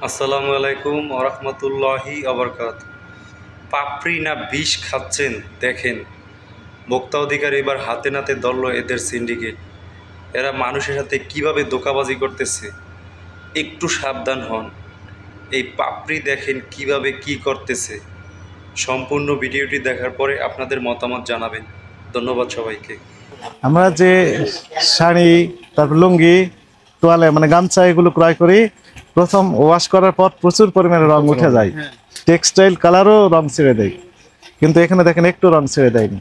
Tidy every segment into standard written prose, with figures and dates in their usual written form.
আসসালামু আলাইকুম ওরহমতুল্লাহি আবরকাত। পাপড়ি না বিষ খাচ্ছেন দেখেন। ভোক্তা অধিকার এবার হাতে নাতে ধরল এদের সিন্ডিকেট। এরা মানুষের সাথে কিভাবে ধোঁকাবাজি করতেছে, একটু সাবধান হন। এই পাপড়ি দেখেন কিভাবে কি করতেছে। সম্পূর্ণ ভিডিওটি দেখার পরে আপনাদের মতামত জানাবেন। ধন্যবাদ সবাইকে। আমরা যে শাড়ি, তারপর লুঙ্গি, তোয়ালে মানে গামছা এগুলো ক্রয় করি, প্রথম ওয়াশ করার পর প্রচুর পরিমাণে রং উঠে যায়, টেক্সটাইল কালারও রং ছেড়ে দেয়। কিন্তু এখানে দেখেন একটু রং ছেড়ে দেয়নি।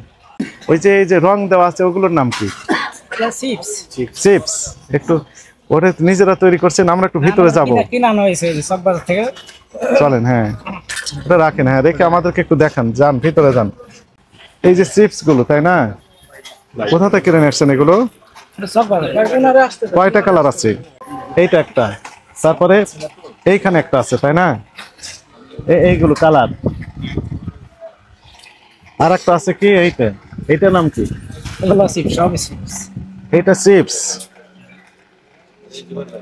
ওই যে এই যে রং দেওয়া আছে ওগুলোর নাম কি? চিপস। একটু ওটা নিজেরা তৈরি করছেন, আমরা একটু ভিতরে যাবো, চলেন। হ্যাঁ, ওটা রাখেন। হ্যাঁ, রেখে আমাদেরকে একটু দেখান, যান ভিতরে যান। এই যে চিপস গুলো, তাই না? কোথা থেকে কিনে আসছেন এগুলো? কয়টা কালার আছে? এইটা একটা, তারপরে এইখানে একটা আছে, তাই না? এইগুলো কালার। আর একটা আছে কি এইটা? এইটার নাম কি? এইটা চিপস।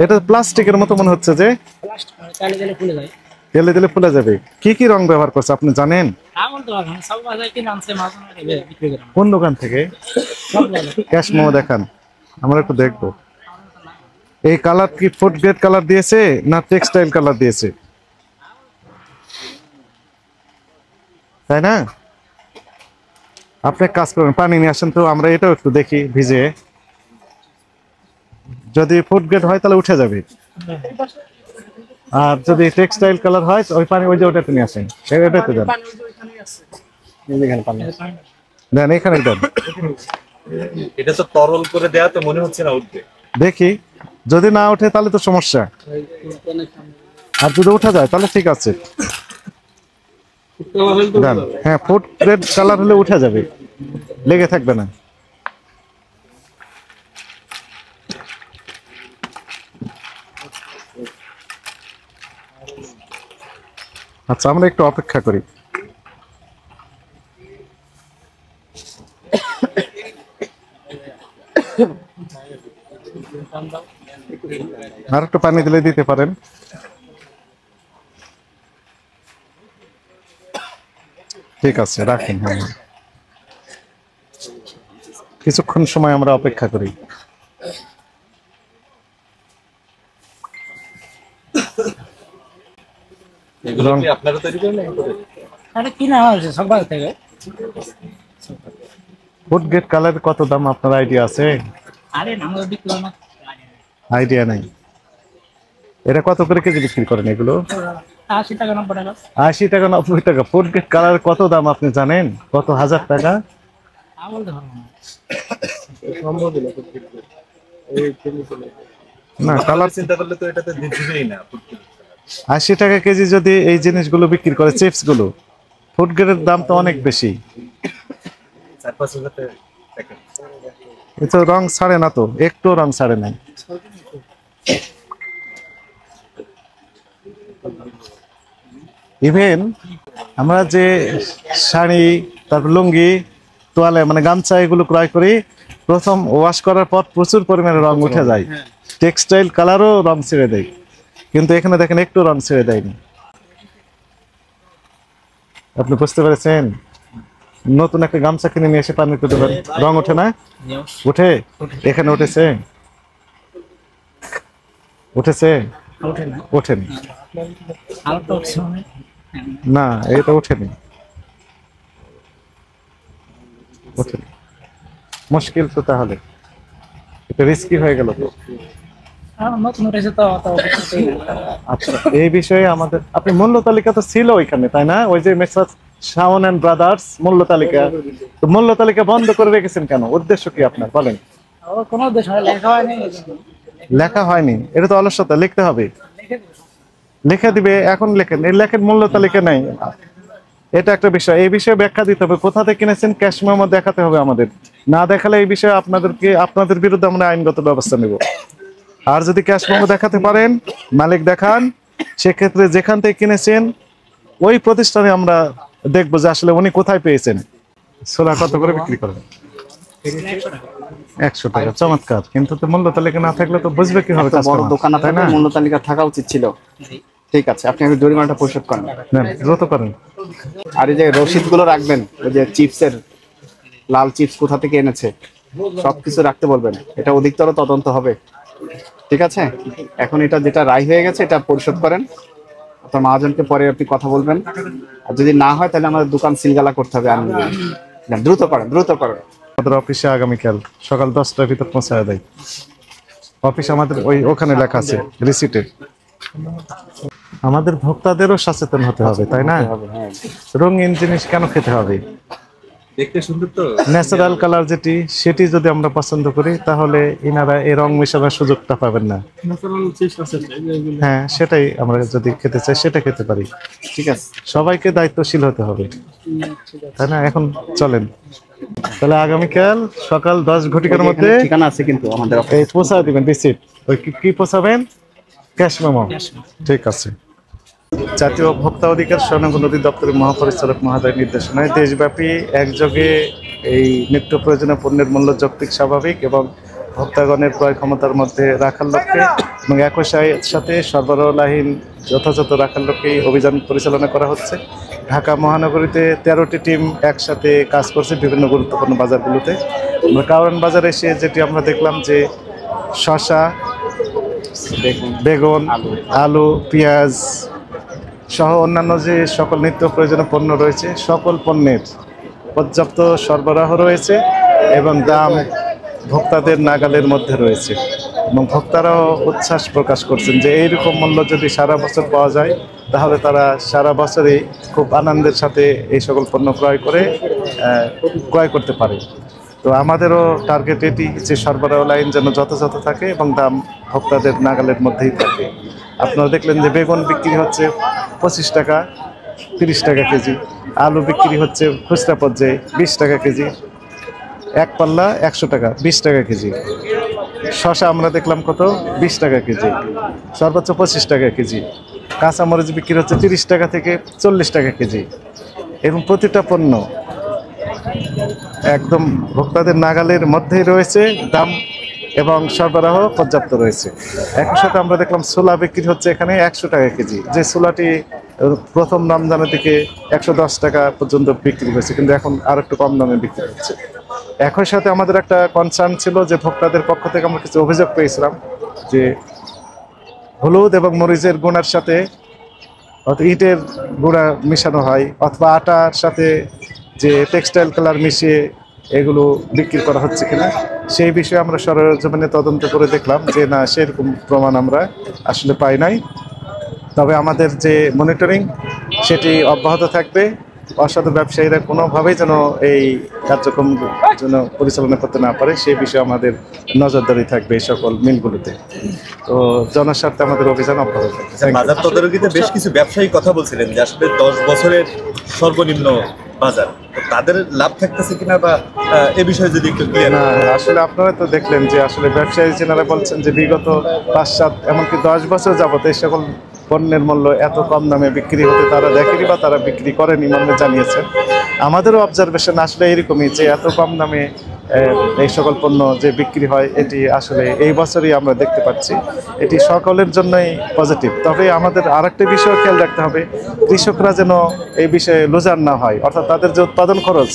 এটা প্লাস্টিকের মতো মনে হচ্ছে, যে তেলে দিলে ফুলে যাবে। কি কি রং ব্যবহার করছে আপনি জানেন? কোন দোকান থেকে? ক্যাশ মেমো দেখান, আমরা একটু দেখবো। এই কালার কি ফুড গ্রেড কালার দিয়েছে না টেক্সটাইল কালার দিয়েছে, তাই না? আপনি কাজ করেন, পানি নিয়ে আসেন তো, আমরা এটাও একটু দেখি ভিজে। যদি ফুড গ্রেড হয় তাহলে উঠে যাবে, আর যদি টেক্সটাইল কালার হয় ওই পানি ওই যে ওটাতে নিয়ে আসেন, এটাতে দেন। দেন, এখানে দেন। এটা তো তরল করে দেয়া, তো মনে হচ্ছে না উঠবে। দেখি, যদি না ওঠে তাহলে তো সমস্যা, আর যদি উঠে যায় তাহলে ঠিক আছে। দেন। হ্যাঁ, ফুড গ্রেড কালার হলে উঠে যাবে, লেগে থাকবে না। আচ্ছা, আমরা একটু অপেক্ষা করি। আর একটু পানি দিলে দিতে পারেন। ঠিক আছে, রাখেন। হ্যাঁ, কিছুক্ষণ সময় আমরা অপেক্ষা করি। এগুলো কি আপনারা তৈরি করেন? ফুড গ্রেড কালার কত দাম আপনার আইডিয়া আছে? আইডিয়া নাই। এটা কত করে কেজি বিক্রি করেন এগুলো? 80 টাকা 90 টাকা। 80 টাকা 90 টাকা। ফুড গ্রেড কালার কত দাম আপনি জানেন? কত হাজার টাকা? না, কালার চিন্তা করলে তো এটাতে দিবেই না। 80 টাকা কেজি যদি এই জিনিসগুলো বিক্রি করে, চিপস গুলো, ফুড গ্রেডের দাম তো অনেক বেশি। 4-5 হাজার টাকা। এতো রং ছাড়ে না তো, একটু রং ছাড়ে নাই। ইভেন আমরা যে শাড়ি, তারপর লুঙ্গি, তোয়ালে মানে গামছা এগুলো ক্রয় করি, প্রথম ওয়াশ করার পর প্রচুর পরিমাণে রং উঠে যায়, টেক্সটাইল কালারও রং ছেড়ে দেয়। কিন্তু এখানে দেখেন একটু রং ছেড়ে দেয়নি। আপনি বুঝতে পেরেছেন? নতুন একটা গামছা কিনে নিয়ে এসে পানিতে দেবেন, রং ওঠে না? উঠে? এখানে উঠেছে? উঠেছে? ওঠেনি। না, এটা ওঠেনি। ওঠেনি, মুশকিল তো। তাহলে এটা রিস্কি হয়ে গেল তো। আচ্ছা, এই বিষয়ে আমাদের, আপনি মূল্য তালিকা তো ছিল ওইখানে, তাই না? ওই যে মেসার্স শাওন এন্ড ব্রাদার্স মূল্য তালিকা, তো মূল্য তালিকা বন্ধ করে রেখেছেন কেন? উদ্দেশ্য কি আপনার, বলেন? লেখা হয়নি, এটা তো অলসতা, লিখতে হবে। লিখে দিবে, এখন লেখেন। এই লেখেন মূল্য তালিকা নাই, এটা একটা বিষয়। এই বিষয়ে ব্যাখ্যা দিতে হবে, কোথা থেকে কিনেছেন ক্যাশ মেমো দেখাতে হবে আমাদের। না দেখালে এই বিষয়ে আপনাদের বিরুদ্ধে আমরা আইনগত ব্যবস্থা নেব। আর যদি ক্যাশ মেমো দেখাতে পারেন, মালিক দেখান, সেক্ষেত্রে যেখান থেকে কিনেছেন ওই প্রতিষ্ঠানে আমরা দেখবো যে আসলে উনি কোথায় পেয়েছেন। ছোলা কত করে বিক্রি করেন? 100 টাকা। চমৎকার। কিন্তু তো মূল্য তালিকা না থাকলে তো বুঝবে কিভাবে? বড় দোকান, আপনাদের মূল্য তালিকা থাকা উচিত ছিল। ঠিক আছে, আপনি আগে জরিমানাটা পরিশোধ করেন। নেন, দ্রুত করেন। আর এই যে রসিদগুলো রাখবেন, ওই যে চিপসের লাল চিপস কোথা থেকে এনেছে সবকিছু রাখতে বলবেন, এটা অধিকতর তদন্ত হবে। ঠিক আছে, এখন এটা যেটা রায় হয়ে গেছে এটা পরিশোধ করেন, আপনার মহাজনকে পরে আপনি কথা বলবেন। আর যদি না হয় তাহলে আমাদের দোকান সিলগালা করতে হবে। আমি দ্রুত করেন, দ্রুত করেন। আমাদের অফিসে আগামীকাল সকাল 10টার ভিতর পৌঁছায় দেয়। অফিস আমাদের ওখানে লেখা আছে রিসিটে। আমাদের ভোক্তাদেরও সচেতন হতে হবে, তাই না? হ্যাঁ, রঙিন জিনিস কেন খেতে হবে? দেখতে সুন্দর তো। ন্যাচারাল কালার সেটি যদি আমরা পছন্দ করি তাহলে ইনারা এই রং মেশানোর সুযোগটা পাবেন না। হ্যাঁ, সেটাই আমরা যদি খেতে চাই সেটা খেতে পারি। ঠিক আছে, সবাইকে দায়িত্বশীল হতে হবে, তাই না? এখন চলেন তাহলে আগামীকাল সকাল 10 ঘটিকার মধ্যে ঠিকানা আছে কিন্তু আমাদের এই পৌঁছায় দিবেন রিসিট। ওই কি পৌঁছাবেন? Cash memo. ঠিক আছে। জাতীয় ভোক্তা অধিকার স্বর্ণাঙ্গ অধিদপ্তরের মহাপরিচালক মহোদয়ের নির্দেশনায় দেশব্যাপী একযোগে এই নিত্য প্রয়োজনীয় পণ্যের মূল্য যৌক্তিক, স্বাভাবিক এবং ভোক্তাগণের ক্রয় ক্ষমতার মধ্যে রাখার লক্ষ্যে এবং একই সাথে সরবরাহহীন যথাযথ রাখার লক্ষ্যে অভিযান পরিচালনা করা হচ্ছে। ঢাকা মহানগরীতে 13টি টিম একসাথে কাজ করছে বিভিন্ন গুরুত্বপূর্ণ বাজারগুলোতে। আমরা কারণ বাজারে এসে যেটি আমরা দেখলাম যে শসা, বেগুন, আলু, পেঁয়াজ সহ অন্যান্য যে সকল নিত্য প্রয়োজনীয় পণ্য রয়েছে সকল পণ্যের পর্যাপ্ত সরবরাহ রয়েছে এবং দাম ভোক্তাদের নাগালের মধ্যে রয়েছে। এবং ভোক্তারাও উচ্ছ্বাস প্রকাশ করছেন যে এইরকম মূল্য যদি সারা বছর পাওয়া যায় তাহলে তারা সারা বছরই খুব আনন্দের সাথে এই সকল পণ্য ক্রয় করতে পারে। তো আমাদেরও টার্গেট এটি যে সরবরাহ লাইন যেন যথাযথ থাকে এবং দাম ভোক্তাদের নাগালের মধ্যেই থাকে। আপনারা দেখলেন যে বেগুন বিক্রি হচ্ছে 25 টাকা, 30 টাকা কেজি। আলু বিক্রি হচ্ছে খুচরা পর্যায়ে 20 টাকা কেজি, এক পাল্লা 100 টাকা, 20 টাকা কেজি। শসা আমরা দেখলাম কত, 20 টাকা কেজি, সর্বোচ্চ 25 টাকা কেজি। কাঁচামরিচ বিক্রি হচ্ছে 30 টাকা থেকে 40 টাকা কেজি। এবং প্রতিটা পণ্য একদম ভোক্তাদের নাগালের মধ্যেই রয়েছে, দাম এবং সরবরাহ পর্যাপ্ত রয়েছে। একই সাথে আমরা দেখলাম ছোলা বিক্রি হচ্ছে এখানে 100 টাকা কেজি, যে ছোলাটি প্রথম রমজানের দিকে 110 টাকা পর্যন্ত বিক্রি হয়েছে, কিন্তু এখন আর একটু কম দামে বিক্রি হচ্ছে। একই সাথে আমাদের একটা কনসার্ন ছিল যে ভোক্তাদের পক্ষ থেকে আমরা কিছু অভিযোগ পেয়েছিলাম যে হলুদ এবং মরিচের গুঁড়ার সাথে ইটের গুঁড়া মিশানো হয় অথবা আটার সাথে যে টেক্সটাইল কালার মিশিয়ে এগুলো বিক্রি করা হচ্ছে কিনা, সেই বিষয়ে আমরা সরেজমিনে তদন্ত করে দেখলাম যে না, সেরকম প্রমাণ আমরা আসলে পাই নাই। তবে আমাদের যে মনিটরিং সেটি অব্যাহত থাকবে। অসাধু ব্যবসায়ীরা কোনোভাবেই যেন এই কার্যক্রম যেন পরিচালনা করতে না পারে সেই বিষয়ে আমাদের নজরদারি থাকবে এই সকল মিলগুলোতে। তো জনস্বার্থে আমাদের অভিযান অব্যাহত থাকবে। বাজার তদারকিতে বেশ কিছু ব্যবসায়ী কথা বলছিলেন যে আসলে 10 বছরের সর্বনিম্ন বাজার, তো তাদের লাভ থাকতেছে কিনা বা এ বিষয়ে যদি একটু ক্লিয়ার। না, আসলে আপনারা তো দেখলেন যে আসলে ব্যবসায়ী যেনারা বলছেন যে বিগত 5-7 এমনকি 10 বছর যাবত এই সকল পণ্যের মূল্য এত কম দামে বিক্রি হতে তারা দেখেনি বা তারা বিক্রি করেনি মর্মে জানিয়েছেন। আমাদেরও অবজারভেশন আসলে এরকমই যে এত কম দামে এই সকল পণ্য যে বিক্রি হয় এটি আসলে এই বছরই আমরা দেখতে পাচ্ছি। এটি সকলের জন্যই পজিটিভ। তবে আমাদের আরেকটা বিষয় খেয়াল রাখতে হবে, কৃষকরা যেন এই বিষয়ে লুজার না হয়, অর্থাৎ তাদের যে উৎপাদন খরচ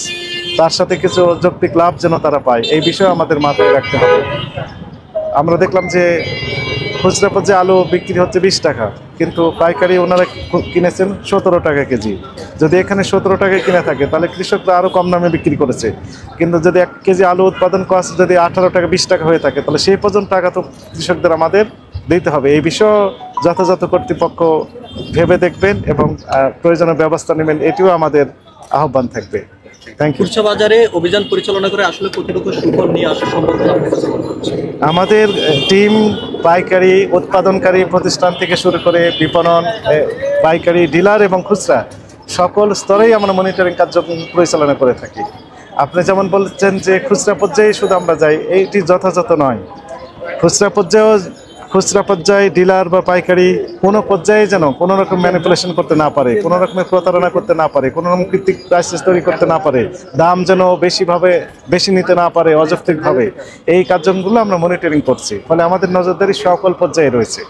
তার সাথে কিছু যৌক্তিক লাভ যেন তারা পায়, এই বিষয়ে আমাদের মাথায় রাখতে হবে। আমরা দেখলাম যে খুচরা পর্যায়ে আলু বিক্রি হচ্ছে 20 টাকা, কিন্তু পাইকারি ওনারা কিনেছেন 17 টাকা কেজি। যদি এখানে 17 টাকায় কিনে থাকে তাহলে কৃষকরা আরও কম দামে বিক্রি করেছে, কিন্তু যদি 1 কেজি আলু উৎপাদন কস্ট যদি 18 টাকা 20 টাকা হয়ে থাকে তাহলে সেই পর্যন্ত টাকা তো কৃষকদের আমাদের দিতে হবে। এই বিষয়ে যথাযথ কর্তৃপক্ষ ভেবে দেখবেন এবং প্রয়োজনীয় ব্যবস্থা নেবেন, এটিও আমাদের আহ্বান থাকবে। Thank you. খুচরা বাজারে অভিযান পরিচালনা করে আসলে কতটুকু সুফল নিয়ে আসা সম্ভব বলে আপনি মনে করছেন? আমাদের টিম পাইকারি উৎপাদনকারী প্রতিষ্ঠান থেকে শুরু করে বিপণন, পাইকারি, ডিলার এবং খুচরা সকল স্তরেই আমরা মনিটরিং কার্যক্রম পরিচালনা করে থাকি। আপনি যেমন বলছেন যে খুচরা পর্যায়ে শুধু আমরা যাই, এইটি যথাযথ নয়। খুচরা পর্যায়ে ডিলার বা পাইকারি কোনো পর্যায়ে যেন কোনো রকম ম্যানিপুলেশন করতে না পারে, কোনো রকমের প্রতারণা করতে না পারে, কোনো রকম কৃত্রিম প্রাইসেস তৈরি করতে না পারে, দাম যেন বেশি নিতে না পারে অযৌক্তিকভাবে, এই কার্যক্রমগুলো আমরা মনিটরিং করছি। ফলে আমাদের নজরদারি সকল পর্যায়ে রয়েছে।